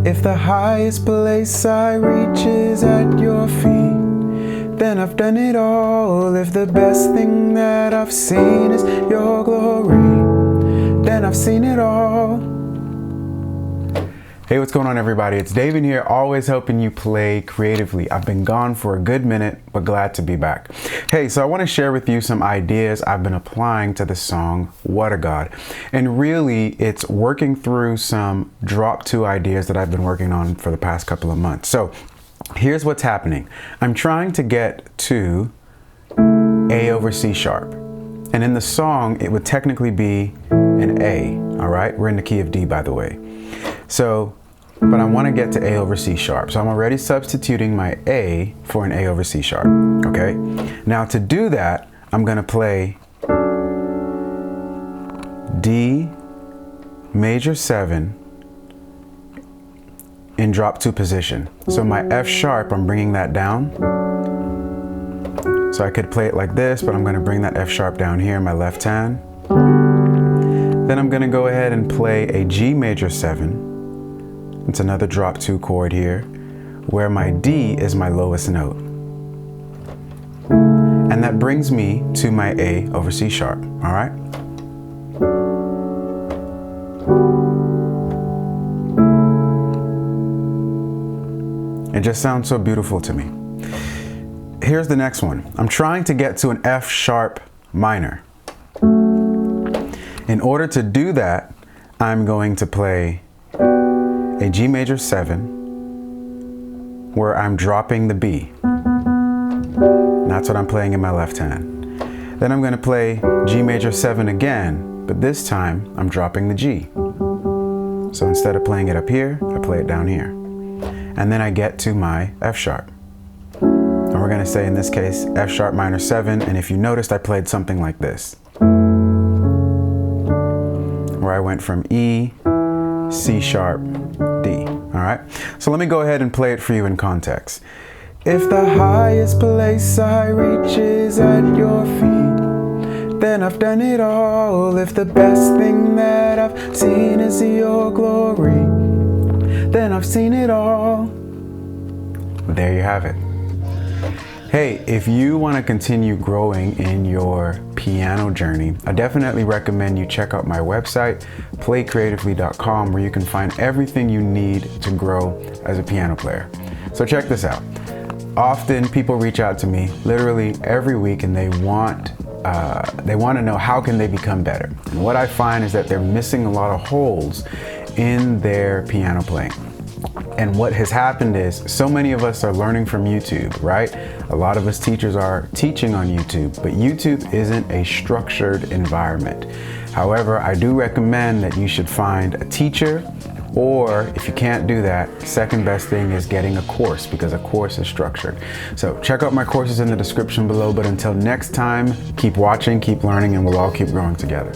If the highest place I reach is at your feet, then I've done it all. If the best thing that I've seen is your glory, then I've seen it all. Hey, what's going on, everybody? It's David here, always helping you play creatively. I've been gone for a good minute, but glad to be back. Hey, so I want to share with you some ideas I've been applying to the song, What a God. And really, it's working through some drop two ideas that I've been working on for the past couple of months. So here's what's happening. I'm trying to get to A over C sharp. And in the song, it would technically be an A, all right? We're in the key of D, by the way. But I want to get to A over C sharp. So I'm already substituting my A for an A over C sharp, okay? Now to do that, I'm going to play D major 7 in drop 2 position. So my F sharp, I'm bringing that down. So I could play it like this, but I'm going to bring that F sharp down here in my left hand. Then I'm going to go ahead and play a G major 7. It's another drop 2 chord here, where my D is my lowest note. And that brings me to my A over C sharp, all right? It just sounds so beautiful to me. Here's the next one. I'm trying to get to an F sharp minor. In order to do that, I'm going to play a G major 7, where I'm dropping the B. And that's what I'm playing in my left hand. Then I'm going to play G major 7 again, but this time I'm dropping the G. So instead of playing it up here, I play it down here. And then I get to my F sharp. And we're going to say in this case F sharp minor 7, and if you noticed, I played something like this, where I went from E, C sharp, D. All right, so let me go ahead and play it for you in context. If the highest place I reach is at your feet, then I've done it all. If the best thing that I've seen is your glory, then I've seen it all. There you have it. Hey, if you want to continue growing in your piano journey, I definitely recommend you check out my website, playcreatively.com, where you can find everything you need to grow as a piano player. So check this out. Often people reach out to me literally every week, and they want to know how can they become better. And what I find is that they're missing a lot of holes in their piano playing. And what has happened is so many of us are learning from YouTube, right? A lot of us teachers are teaching on YouTube, but YouTube isn't a structured environment. However, I do recommend that you should find a teacher, or if you can't do that, second best thing is getting a course, because a course is structured. So check out my courses in the description below, but until next time, keep watching, keep learning, and we'll all keep growing together.